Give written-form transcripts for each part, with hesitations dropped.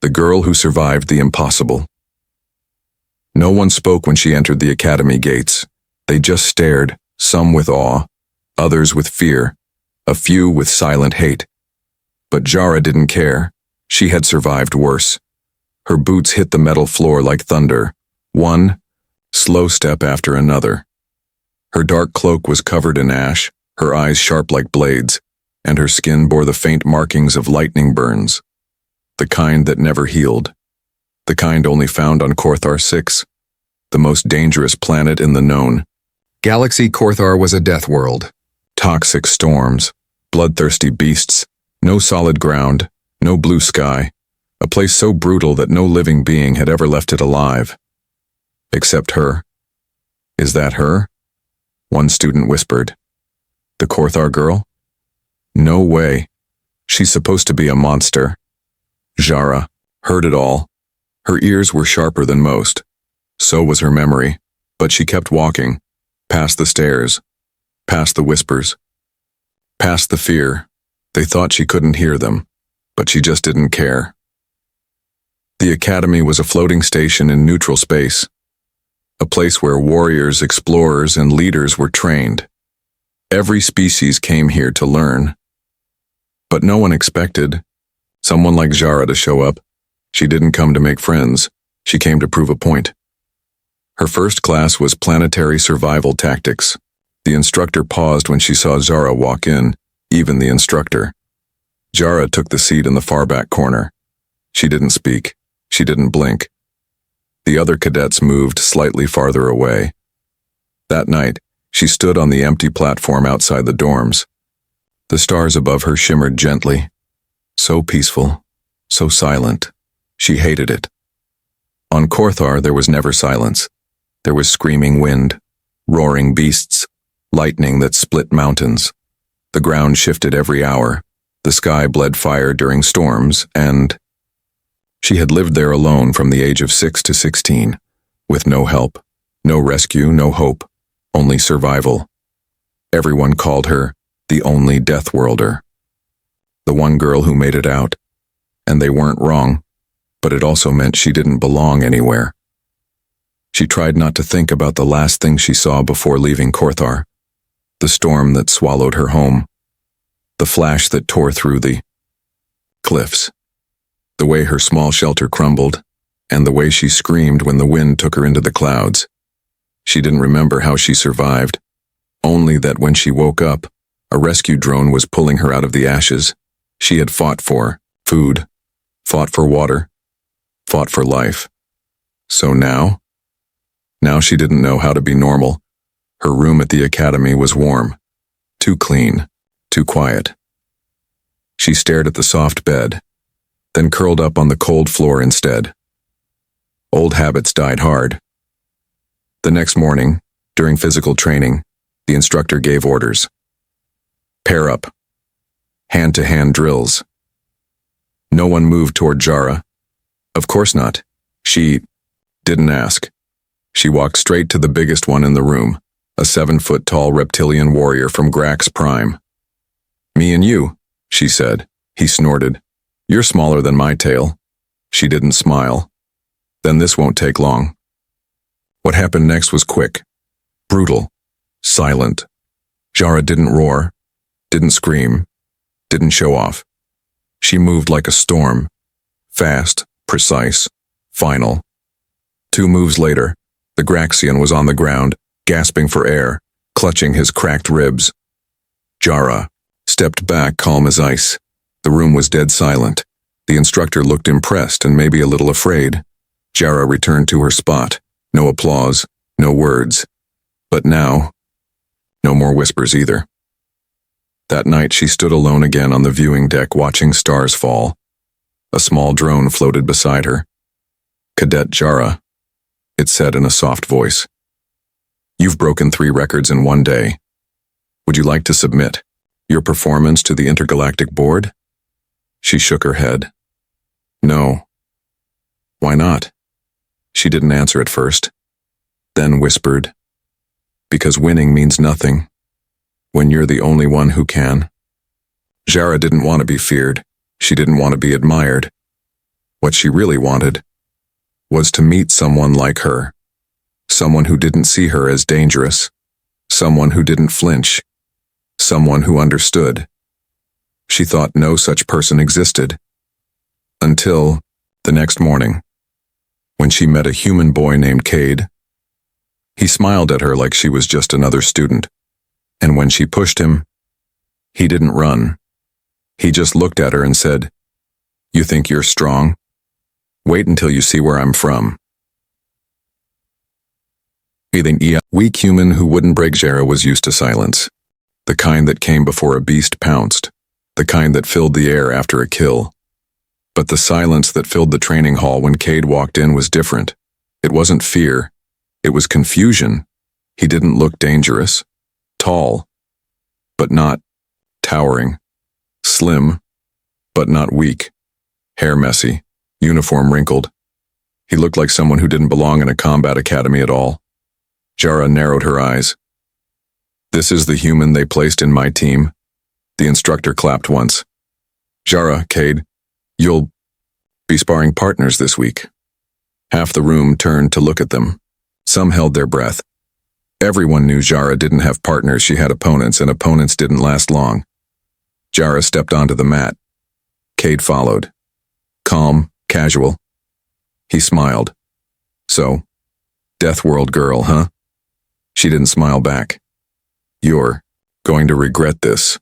the girl who survived the impossible. No one spoke when she entered the academy gates. They just stared, some with awe, others with fear, a few with silent hate. But Jara didn't care. She had survived worse. Her boots hit the metal floor like thunder, one slow step after another. Her dark cloak was covered in ash, her eyes sharp like blades, and her skin bore the faint markings of lightning burns. The kind that never healed. The kind only found on Korthar 6, the most dangerous planet in the known. Galaxy Korthar was a death world. Toxic storms, bloodthirsty beasts, no solid ground, no blue sky, a place so brutal that no living being had ever left it alive. Except her. Is that her? One student whispered. The Korthar girl? No way. She's supposed to be a monster. Jara heard it all. Her ears were sharper than most. So was her memory, but she kept walking, past the stairs, past the whispers, past the fear. They thought she couldn't hear them, but she just didn't care. The academy was a floating station in neutral space, a place where warriors, explorers, and leaders were trained. Every species came here to learn. But no one expected someone like Jara to show up. She didn't come to make friends. She came to prove a point. Her first class was planetary survival tactics. The instructor paused when she saw Jara walk in, even the instructor. Jara took the seat in the far back corner. She didn't speak. She didn't blink. The other cadets moved slightly farther away. That night, she stood on the empty platform outside the dorms. The stars above her shimmered gently. So peaceful, so silent. She hated it. On Korthar, there was never silence. There was screaming wind, roaring beasts, lightning that split mountains. The ground shifted every hour. The sky bled fire during storms, and she had lived there alone from the age of 6 to 16, with no help, no rescue, no hope, only survival. Everyone called her the only Deathworlder. The one girl who made it out. And they weren't wrong, but it also meant she didn't belong anywhere. She tried not to think about the last thing she saw before leaving Korthar, the storm that swallowed her home, the flash that tore through the cliffs, the way her small shelter crumbled, and the way she screamed when the wind took her into the clouds. She didn't remember how she survived, only that when she woke up, a rescue drone was pulling her out of the ashes. She had fought for food, fought for water, fought for life. So now she didn't know how to be normal. Her room at the academy was warm, too clean, too quiet. She stared at the soft bed, then curled up on the cold floor instead. Old habits died hard. The next morning, during physical training, the instructor gave orders. Pair up. Hand-to-hand drills. No one moved toward Jara. Of course not. She didn't ask. She walked straight to the biggest one in the room, a 7-foot-tall reptilian warrior from Grax Prime. Me and you, she said. He snorted. You're smaller than my tail. She didn't smile. Then this won't take long. What happened next was quick, brutal, silent. Jara didn't roar, didn't scream, didn't show off. She moved like a storm, fast, precise, final. 2 moves later, the Graxian was on the ground, gasping for air, clutching his cracked ribs. Jara stepped back, calm as ice. The room was dead silent. The instructor looked impressed and maybe a little afraid. Jara returned to her spot. No applause, no words. But now, no more whispers either. That night she stood alone again on the viewing deck watching stars fall. A small drone floated beside her. Cadet Jara, it said in a soft voice. You've broken 3 records in one day. Would you like to submit your performance to the Intergalactic Board? She shook her head. No. Why not? She didn't answer at first, then whispered, because winning means nothing when you're the only one who can. Jara didn't want to be feared. She didn't want to be admired. What she really wanted was to meet someone like her, someone who didn't see her as dangerous, someone who didn't flinch, someone who understood. She thought no such person existed. Until the next morning, when she met a human boy named Cade. He smiled at her like she was just another student, and when she pushed him, he didn't run. He just looked at her and said, "You think you're strong? Wait until you see where I'm from." Weak human who wouldn't break. Jara was used to silence, the kind that came before a beast pounced, the kind that filled the air after a kill. But the silence that filled the training hall when Cade walked in was different. It wasn't fear, it was confusion. He didn't look dangerous, tall, but not towering, slim, but not weak, hair messy, uniform wrinkled. He looked like someone who didn't belong in a combat academy at all. Jara narrowed her eyes. "This is the human they placed in my team." The instructor clapped once. "Jara, Cade, you'll be sparring partners this week." Half the room turned to look at them. Some held their breath. Everyone knew Jara didn't have partners, she had opponents, and opponents didn't last long. Jara stepped onto the mat. Cade followed. Calm, casual. He smiled. "So, Deathworld girl, huh?" She didn't smile back. "You're going to regret this."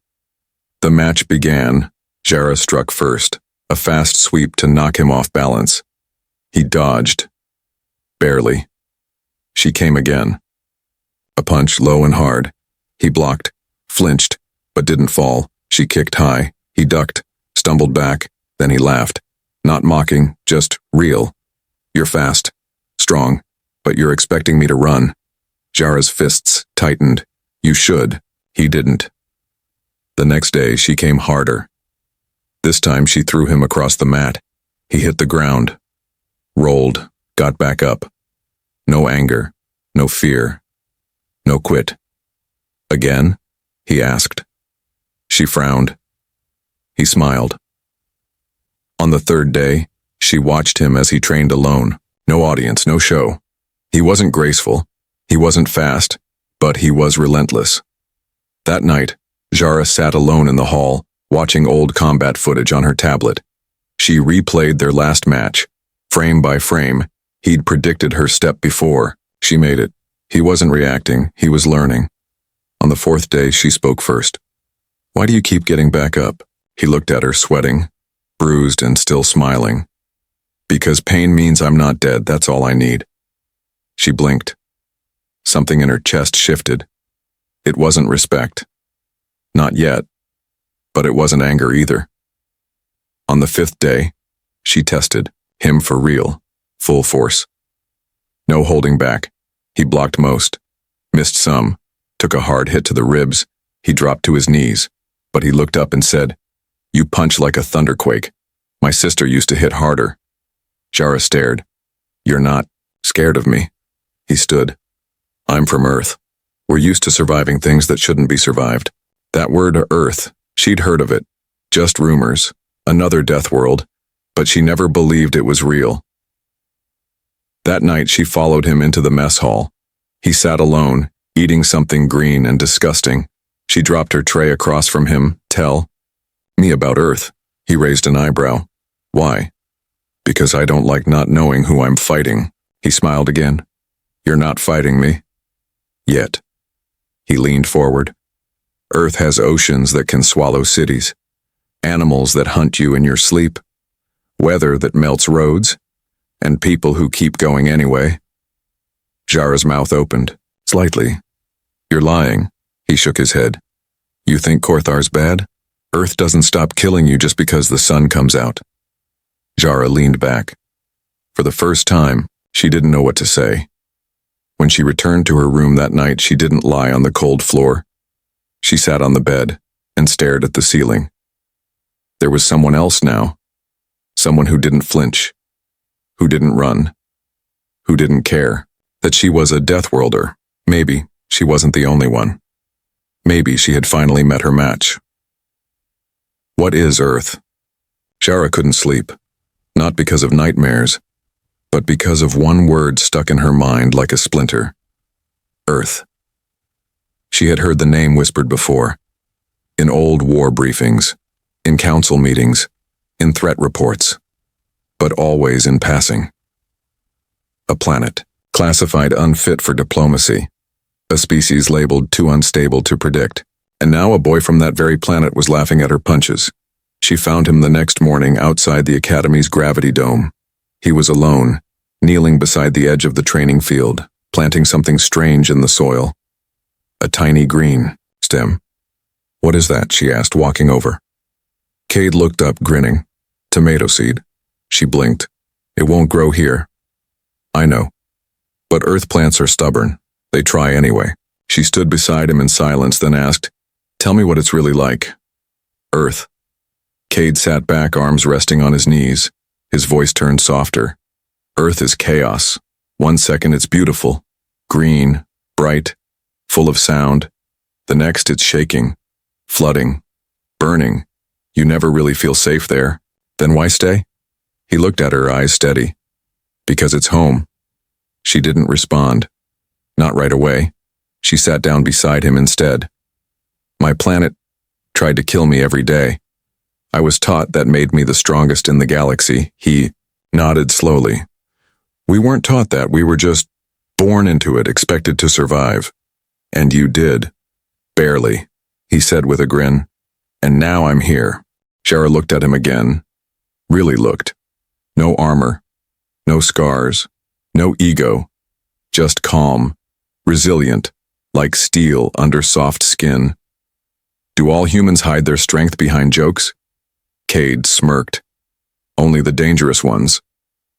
The match began. Jara struck first, a fast sweep to knock him off balance. He dodged. Barely. She came again. A punch low and hard. He blocked, flinched, but didn't fall. She kicked high. He ducked, stumbled back, then he laughed. Not mocking, just real. "You're fast, strong, but you're expecting me to run." Jara's fists tightened. "You should." He didn't. The next day, she came harder. This time, she threw him across the mat. He hit the ground, rolled, got back up. No anger, no fear, no quit. "Again?" he asked. She frowned. He smiled. On the third day, she watched him as he trained alone. No audience, no show. He wasn't graceful. He wasn't fast, but he was relentless. That night, Jara sat alone in the hall, watching old combat footage on her tablet. She replayed their last match, frame by frame. He'd predicted her step before. She made it. He wasn't reacting, he was learning. On the fourth day, she spoke first. "Why do you keep getting back up?" He looked at her, sweating, bruised and still smiling. "Because pain means I'm not dead, that's all I need." She blinked. Something in her chest shifted. It wasn't respect. Not yet. But it wasn't anger either. On the fifth day, she tested him for real, full force. No holding back. He blocked most, missed some, took a hard hit to the ribs. He dropped to his knees, but he looked up and said, "You punch like a thunderquake. My sister used to hit harder." Jara stared. "You're not scared of me." He stood. "I'm from Earth. We're used to surviving things that shouldn't be survived." That word, Earth, she'd heard of it. Just rumors, another death world, but she never believed it was real. That night she followed him into the mess hall. He sat alone, eating something green and disgusting. She dropped her tray across from him. "Tell me about Earth." He raised an eyebrow. "Why?" "Because I don't like not knowing who I'm fighting." He smiled again. "You're not fighting me. Yet." He leaned forward. "Earth has oceans that can swallow cities, animals that hunt you in your sleep, weather that melts roads, and people who keep going anyway." Jara's mouth opened, slightly. "You're lying." He shook his head. "You think Korthar's bad? Earth doesn't stop killing you just because the sun comes out." Jara leaned back. For the first time, she didn't know what to say. When she returned to her room that night, she didn't lie on the cold floor. She sat on the bed and stared at the ceiling. There was someone else now. Someone who didn't flinch, who didn't run, who didn't care that she was a Deathworlder. Maybe she wasn't the only one. Maybe she had finally met her match. What is Earth? Jara couldn't sleep. Not because of nightmares, but because of one word stuck in her mind like a splinter. Earth. She had heard the name whispered before. In old war briefings, in council meetings, in threat reports, but always in passing. A planet, classified unfit for diplomacy, a species labeled too unstable to predict, and now a boy from that very planet was laughing at her punches. She found him the next morning outside the Academy's gravity dome. He was alone, kneeling beside the edge of the training field, planting something strange in the soil. A tiny green stem. What is that? She asked, walking over. Cade looked up, grinning. Tomato seed. She blinked. It won't grow here. I know. But earth plants are stubborn. They try anyway. She stood beside him in silence, then asked, Tell me what it's really like. Earth. Cade sat back, arms resting on his knees. His voice turned softer. Earth is chaos. 1 second it's beautiful, green, bright, full of sound. The next it's shaking, flooding, burning. You never really feel safe there. Then why stay? He looked at her, eyes steady. Because it's home. She didn't respond. Not right away. She sat down beside him instead. My planet tried to kill me every day. I was taught that made me the strongest in the galaxy. He nodded slowly. We weren't taught that. We were just born into it, expected to survive. And you did. Barely, he said with a grin. And now I'm here. Shara looked at him again. Really looked. No armor. No scars. No ego. Just calm. Resilient. Like steel under soft skin. Do all humans hide their strength behind jokes? Cade smirked. Only the dangerous ones.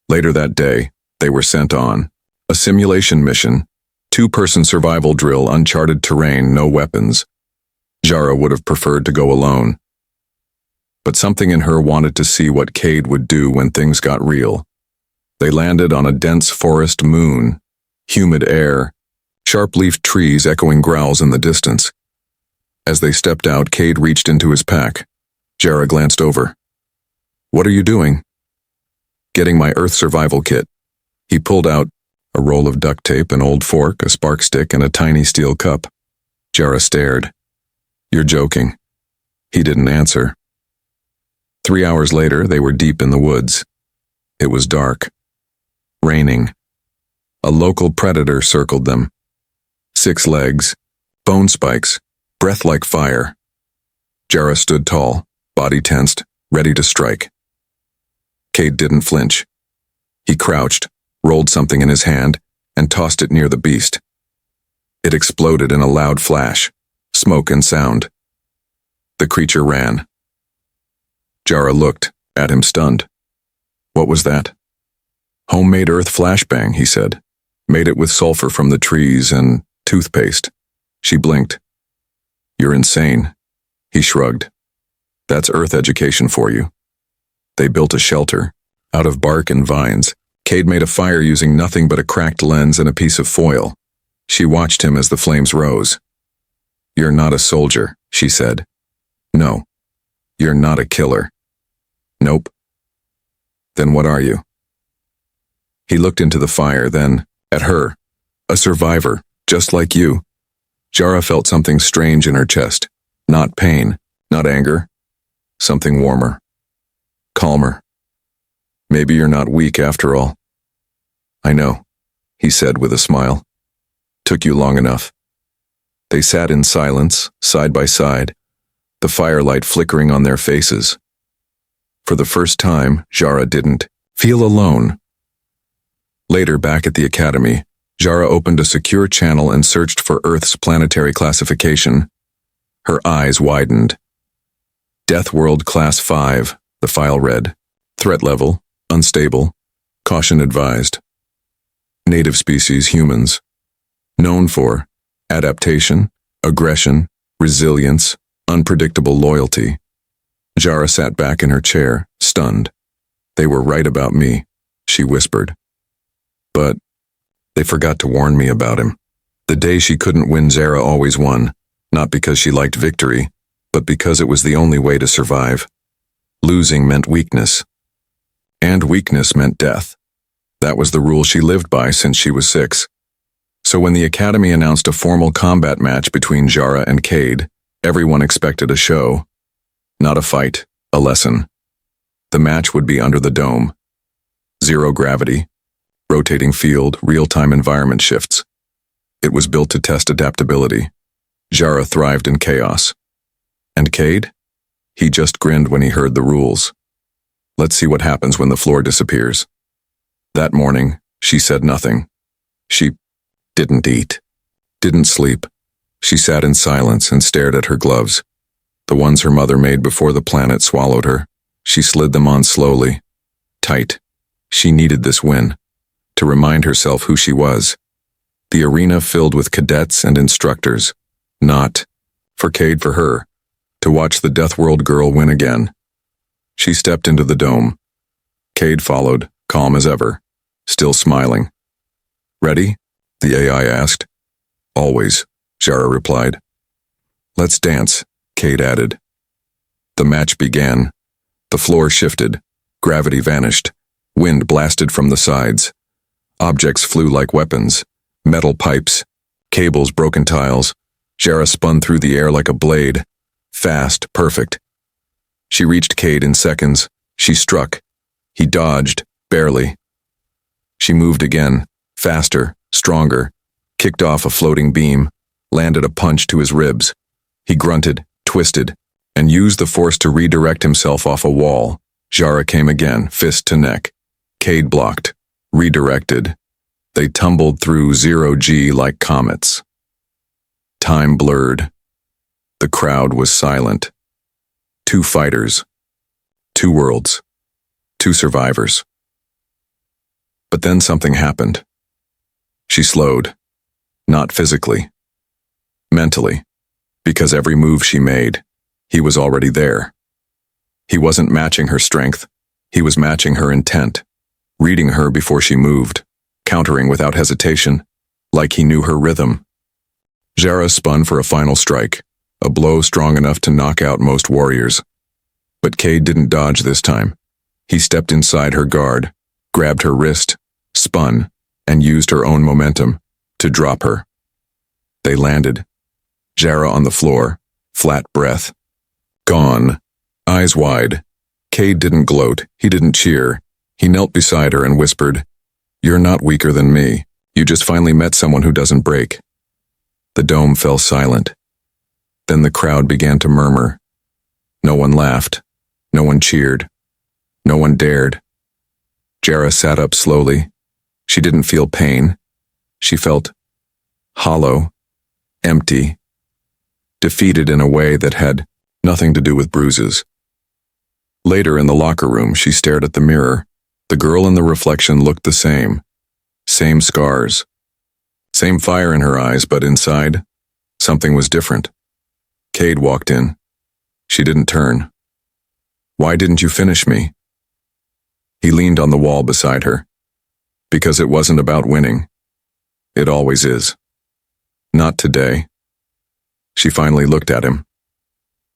Later that day, they were sent on a simulation mission, 2-person survival drill, uncharted terrain, no weapons. Jara would have preferred to go alone. But something in her wanted to see what Cade would do when things got real. They landed on a dense forest moon, humid air, sharp-leafed trees echoing growls in the distance. As they stepped out, Cade reached into his pack. Jara glanced over. What are you doing? Getting my Earth survival kit. He pulled out a roll of duct tape, an old fork, a spark stick, and a tiny steel cup. Jara stared. You're joking. He didn't answer. 3 hours later, they were deep in the woods. It was dark. Raining. A local predator circled them. 6 legs, bone spikes, breath like fire. Jara stood tall, body tensed, ready to strike. Cade didn't flinch. He crouched, rolled something in his hand, and tossed it near the beast. It exploded in a loud flash, smoke and sound. The creature ran. Jara looked at him, stunned. What was that? Homemade earth flashbang, he said. Made it with sulfur from the trees and toothpaste. She blinked. You're insane. He shrugged. That's earth education for you. They built a shelter, out of bark and vines. Cade made a fire using nothing but a cracked lens and a piece of foil. She watched him as the flames rose. You're not a soldier, she said. No. You're not a killer. Nope. Then what are you? He looked into the fire, then at her. A survivor, just like you. Jara felt something strange in her chest. Not pain, not anger. Something warmer. Calmer. Maybe you're not weak after all. I know, he said with a smile. Took you long enough. They sat in silence, side by side, the firelight flickering on their faces. For the first time, Jara didn't feel alone. Later, back at the Academy, Jara opened a secure channel and searched for Earth's planetary classification. Her eyes widened. Deathworld Class 5, the file read. Threat level, unstable. Caution advised. Native species humans. Known for adaptation, aggression, resilience, unpredictable loyalty. Jara sat back in her chair, stunned. They were right about me, she whispered. But they forgot to warn me about him. The day she couldn't win, Zara always won, not because she liked victory, but because it was the only way to survive. Losing meant weakness. and weakness meant death. That was the rule she lived by since she was 6. So when the Academy announced a formal combat match between Jara and Cade, everyone expected a show. Not a fight, a lesson. The match would be under the dome. Zero gravity, rotating field, real-time environment shifts. It was built to test adaptability. Jara thrived in chaos. And Cade? He just grinned when he heard the rules. Let's see what happens when the floor disappears. That morning, she said nothing. She didn't eat, didn't sleep. She sat in silence and stared at her gloves. The ones her mother made before the planet swallowed her. She slid them on slowly, tight. She needed this win, to remind herself who she was. The arena filled with cadets and instructors. Not, for Cade, for her, to watch the Deathworld girl win again. She stepped into the dome. Cade followed, calm as ever, still smiling. Ready? The AI asked. Always, Jara replied. Let's dance, Cade added. The match began. The floor shifted. Gravity vanished. Wind blasted from the sides. Objects flew like weapons. Metal pipes. Cables, broken tiles. Jara spun through the air like a blade. Fast, perfect. She reached Cade in seconds. She struck. He dodged, barely. She moved again, faster, stronger, kicked off a floating beam, landed a punch to his ribs. He grunted, twisted, and used the force to redirect himself off a wall. Jara came again, fist to neck. Cade blocked, redirected. They tumbled through 0G like comets. Time blurred. The crowd was silent. 2 fighters. 2 worlds. 2 survivors. But then something happened. She slowed. Not physically. Mentally. Because every move she made, he was already there. He wasn't matching her strength. He was matching her intent. Reading her before she moved. Countering without hesitation. Like he knew her rhythm. Jara spun for a final strike. A blow strong enough to knock out most warriors. But Cade didn't dodge this time. He stepped inside her guard, grabbed her wrist, spun, and used her own momentum to drop her. They landed. Jara on the floor, flat breath. Gone. Eyes wide. Cade didn't gloat. He didn't cheer. He knelt beside her and whispered, "You're not weaker than me. You just finally met someone who doesn't break." The dome fell silent. Then the crowd began to murmur. No one laughed. No one cheered. No one dared. Jara sat up slowly. She didn't feel pain. She felt hollow, empty, defeated in a way that had nothing to do with bruises. Later in the locker room, she stared at the mirror. The girl in the reflection looked the same. Same scars. Same fire in her eyes, but inside, something was different. Cade walked in. She didn't turn. "Why didn't you finish me?" He leaned on the wall beside her. Because it wasn't about winning. It always is. Not today. She finally looked at him.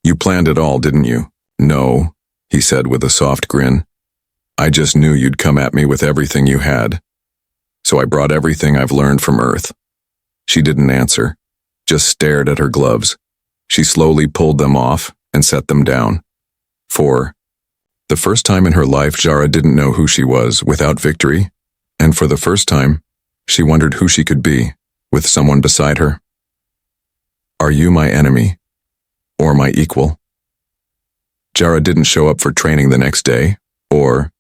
"You planned it all, didn't you?" "No," he said with a soft grin. "I just knew you'd come at me with everything you had. So I brought everything I've learned from Earth." She didn't answer, just stared at her gloves. She slowly pulled them off and set them down. For the first time in her life, Jara didn't know who she was without victory, and for the first time, she wondered who she could be with someone beside her. "Are you my enemy? Or my equal?" Jara didn't show up for training the next day, or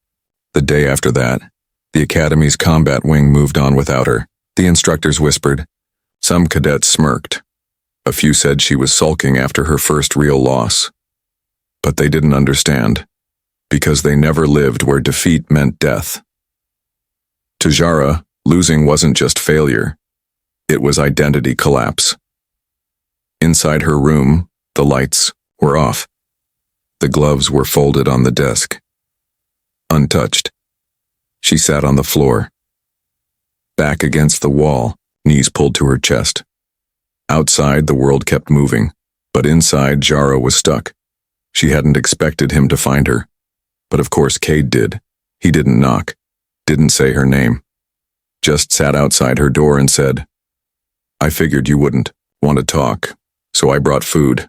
the day after that. The Academy's combat wing moved on without her. The instructors whispered. Some cadets smirked. A few said she was sulking after her first real loss. But they didn't understand, because they never lived where defeat meant death. To Jara, losing wasn't just failure. It was identity collapse. Inside her room, the lights were off. The gloves were folded on the desk. Untouched. She sat on the floor. Back against the wall, knees pulled to her chest. Outside, the world kept moving, but inside, Jara was stuck. She hadn't expected him to find her. But of course Cade did. He didn't knock, didn't say her name, just sat outside her door and said, "I figured you wouldn't want to talk, so I brought food."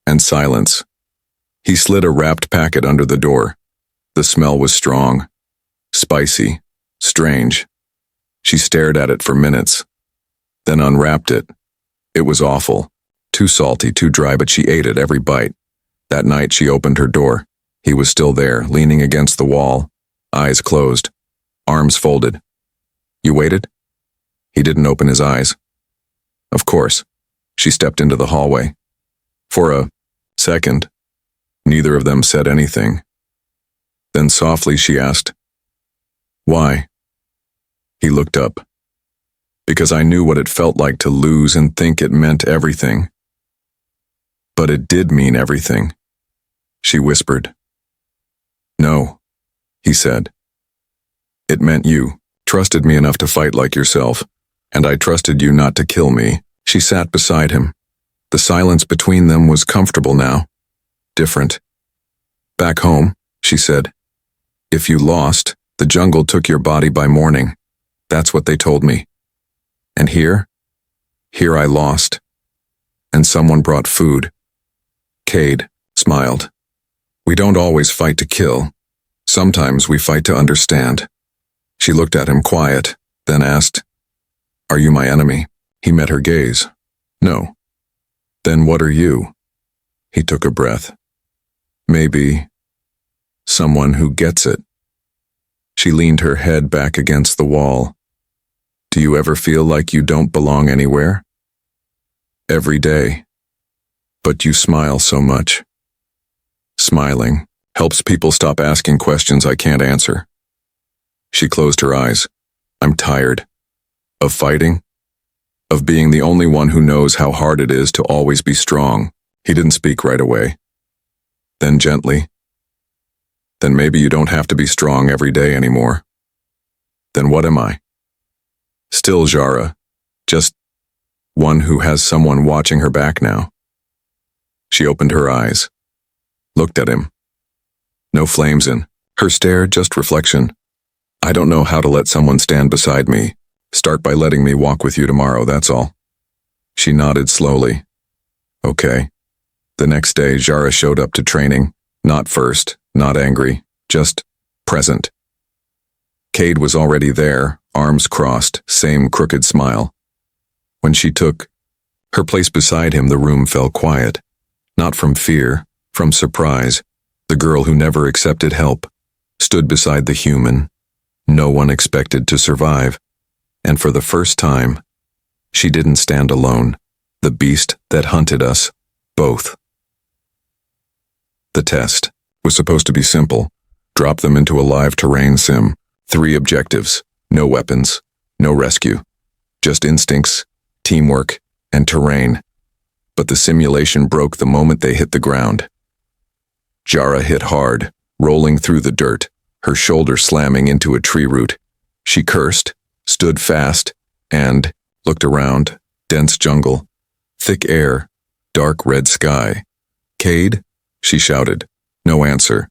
And silence. He slid a wrapped packet under the door. The smell was strong, spicy, strange. She stared at it for minutes, then unwrapped it. It was awful, too salty, too dry, but she ate it every bite. That night she opened her door. He was still there, leaning against the wall, eyes closed, arms folded. "You waited?" He didn't open his eyes. Of course. She stepped into the hallway. For a second, neither of them said anything. Then softly she asked, "Why?" He looked up. "Because I knew what it felt like to lose and think it meant everything." "But it did mean everything," she whispered. "No," he said. "It meant you trusted me enough to fight like yourself, and I trusted you not to kill me." She sat beside him. The silence between them was comfortable now. Different. "Back home," she said, "if you lost, the jungle took your body by morning. That's what they told me. And here I lost. And someone brought food." Cade smiled. "We don't always fight to kill. Sometimes we fight to understand." She looked at him quiet, then asked, "Are you my enemy?" He met her gaze. "No." "Then what are you?" He took a breath. "Maybe someone who gets it." She leaned her head back against the wall. "Do you ever feel like you don't belong anywhere?" "Every day. But you smile so much." "Smiling helps people stop asking questions I can't answer." She closed her eyes. "I'm tired. Of fighting. Of being the only one who knows how hard it is to always be strong." He didn't speak right away. Then gently, "Then maybe you don't have to be strong every day anymore." "Then what am I?" "Still Jara. Just one who has someone watching her back now." She opened her eyes, looked at him. No flames in her stare, just reflection. "I don't know how to let someone stand beside me. Start by letting me walk with you tomorrow, that's all." She nodded slowly. "Okay." The next day, Jara showed up to training, not first, not angry, just present. Cade was already there, arms crossed, same crooked smile. When she took her place beside him, the room fell quiet. Not from fear, from surprise. The girl who never accepted help stood beside the human no one expected to survive. And for the first time, she didn't stand alone. The beast that hunted us, both. The test was supposed to be simple. Drop them into a live terrain sim. 3 objectives. No weapons. No rescue. Just instincts, teamwork, and terrain. But the simulation broke the moment they hit the ground. Jara hit hard, rolling through the dirt, her shoulder slamming into a tree root. She cursed, stood fast, and looked around. Dense jungle, thick air, dark red sky. "Cade?" she shouted. No answer.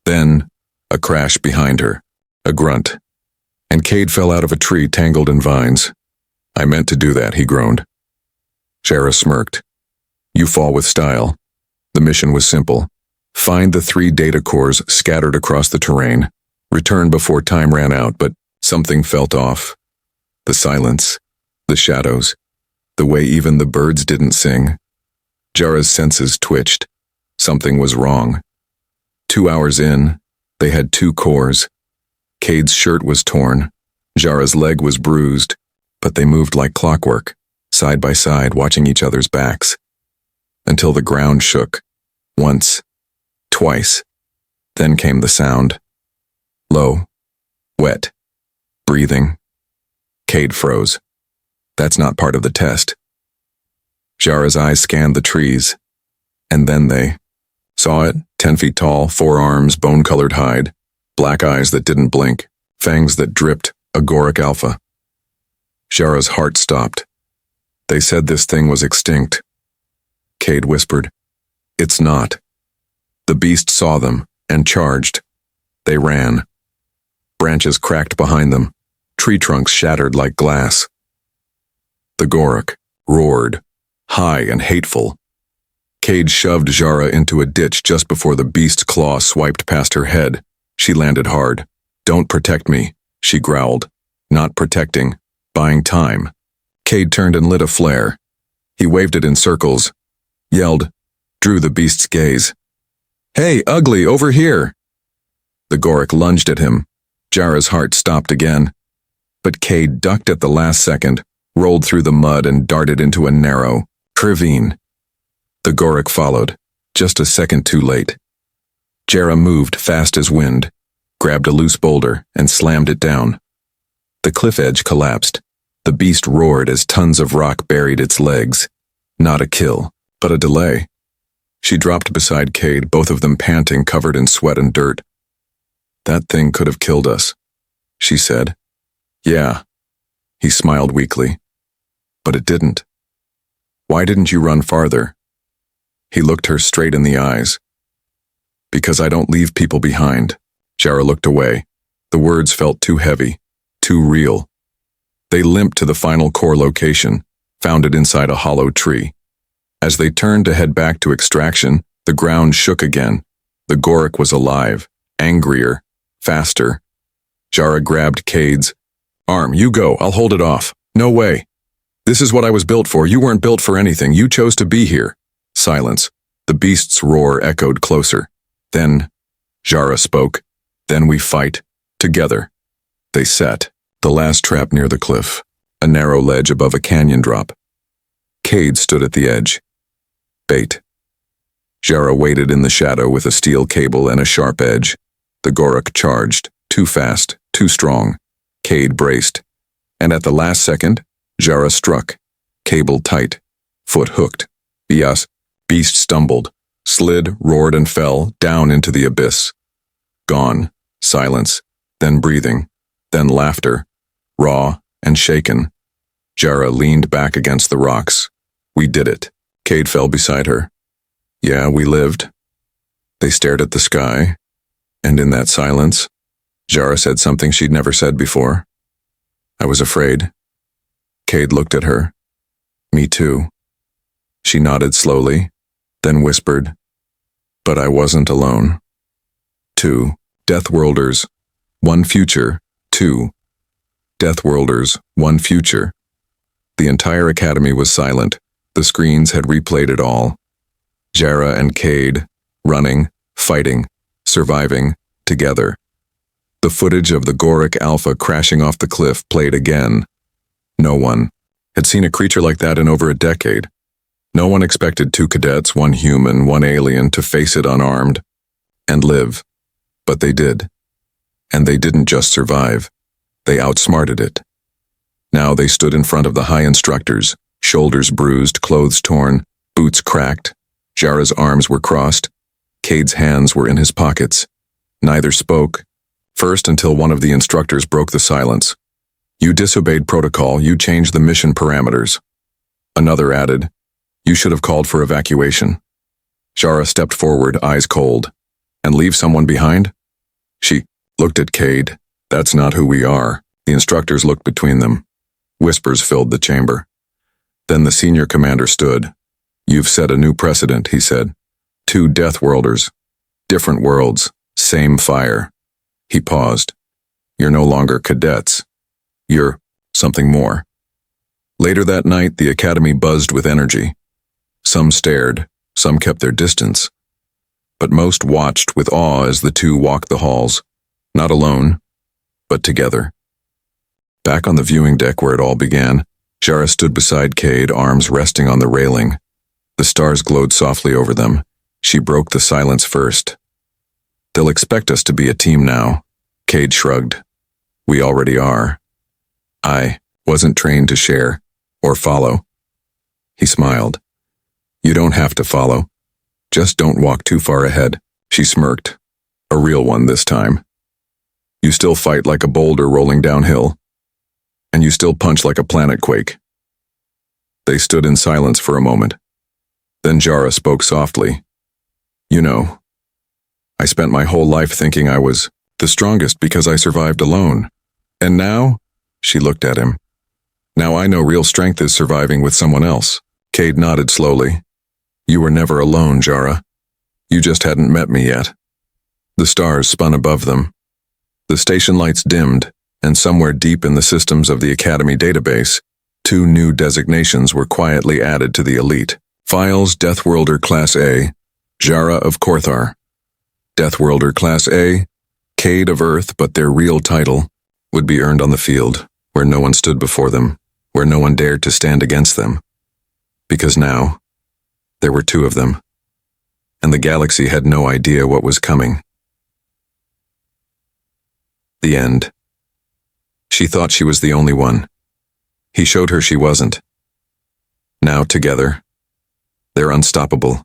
Then, a crash behind her, a grunt. And Cade fell out of a tree tangled in vines. "I meant to do that," he groaned. Jara smirked. "You fall with style." The mission was simple. Find the 3 data cores scattered across the terrain. Return before time ran out, but something felt off. The silence, the shadows, the way even the birds didn't sing. Jara's senses twitched. Something was wrong. 2 hours in, they had 2 cores. Cade's shirt was torn. Jara's leg was bruised, but they moved like clockwork, side by side, watching each other's backs. Until the ground shook. Once. Twice. Then came the sound. Low. Wet. Breathing. Cade froze. That's not part of the test. Jara's eyes scanned the trees. And then they saw it, 10 feet tall, 4 arms, bone-colored hide, black eyes that didn't blink, fangs that dripped, agoric alpha. Jara's heart stopped. They said this thing was extinct. Cade whispered, "It's not." The beast saw them and charged. They ran. Branches cracked behind them. Tree trunks shattered like glass. The Gorok roared, high and hateful. Cade shoved Jara into a ditch just before the beast's claw swiped past her head. She landed hard. "Don't protect me," she growled. "Not protecting. Buying time." Cade turned and lit a flare. He waved it in circles, yelled, drew the beast's gaze. "Hey, ugly, over here!" The Gorok lunged at him. Jara's heart stopped again. But Cade ducked at the last second, rolled through the mud and darted into a narrow ravine. The Gorok followed, just a second too late. Jara moved fast as wind, grabbed a loose boulder, and slammed it down. The cliff edge collapsed. The beast roared as tons of rock buried its legs. Not a kill, but a delay. She dropped beside Cade, both of them panting, covered in sweat and dirt. "That thing could have killed us," she said. "Yeah." He smiled weakly. "But it didn't. Why didn't you run farther?" He looked her straight in the eyes. "Because I don't leave people behind." Jara looked away. The words felt too heavy, too real. They limped to the final core location, found it inside a hollow tree. As they turned to head back to extraction, the ground shook again. The Gorok was alive, angrier, faster. Jara grabbed Cade's arm. "You go, I'll hold it off." "No way. This is what I was built for. You weren't built for anything. You chose to be here." Silence. The beast's roar echoed closer. "Then," Jara spoke, "then we fight, together." They set the last trap near the cliff, a narrow ledge above a canyon drop. Cade stood at the edge. Bait. Jara waited in the shadow with a steel cable and a sharp edge. The Gorok charged, too fast, too strong. Cade braced. And at the last second, Jara struck. Cable tight. Foot hooked. Bias. Beast stumbled, slid, roared, and fell down into the abyss. Gone. Silence. Then breathing. Then laughter. Raw and shaken. Jara leaned back against the rocks. "We did it." Cade fell beside her. "Yeah, we lived." They stared at the sky. And in that silence, Jara said something she'd never said before. "I was afraid." Cade looked at her. "Me too." She nodded slowly, then whispered, "But I wasn't alone." 2. Deathworlders, one future. 2. Deathworlders, one future. The entire academy was silent. The screens had replayed it all. Jara and Cade, running, fighting, surviving, together. The footage of the Gorok Alpha crashing off the cliff played again. No one had seen a creature like that in over a decade. No one expected 2 cadets, 1 human, 1 alien, to face it unarmed and live. But they did. And they didn't just survive. They outsmarted it. Now they stood in front of the high instructors, shoulders bruised, clothes torn, boots cracked. Jara's arms were crossed. Cade's hands were in his pockets. Neither spoke, first until one of the instructors broke the silence. "You disobeyed protocol. You changed the mission parameters." Another added, "You should have called for evacuation." Jara stepped forward, eyes cold. "And leave someone behind?" She looked at Cade. "That's not who we are." The instructors looked between them. Whispers filled the chamber. Then the senior commander stood. "You've set a new precedent," he said. 2 Deathworlders. Different worlds. Same fire. He paused. "You're no longer cadets. You're something more." Later that night, the academy buzzed with energy. Some stared, some kept their distance. But most watched with awe as the 2 walked the halls. Not alone, but together. Back on the viewing deck where it all began, Jara stood beside Cade, arms resting on the railing. The stars glowed softly over them. She broke the silence first. "They'll expect us to be a team now." Cade shrugged. "We already are." "I wasn't trained to share or follow." He smiled. "You don't have to follow. Just don't walk too far ahead." She smirked. A real one this time. "You still fight like a boulder rolling downhill. And you still punch like a planet quake." They stood in silence for a moment. Then Jara spoke softly. "You know, I spent my whole life thinking I was The strongest because I survived alone. And now? She looked at him. Now I know real strength is surviving with someone else. Cade nodded slowly. You were never alone, Jara. You just hadn't met me yet. The stars spun above them. The station lights dimmed, and somewhere deep in the systems of the Academy database, 2 new designations were quietly added to the elite. Files Deathworlder Class A, Jara of Korthar. Deathworlder Class A, Cade of Earth, but their real title would be earned on the field, where no one stood before them, where no one dared to stand against them. Because now, there were 2 of them, and the galaxy had no idea what was coming. The end. She thought she was the only one. He showed her she wasn't. Now together, they're unstoppable.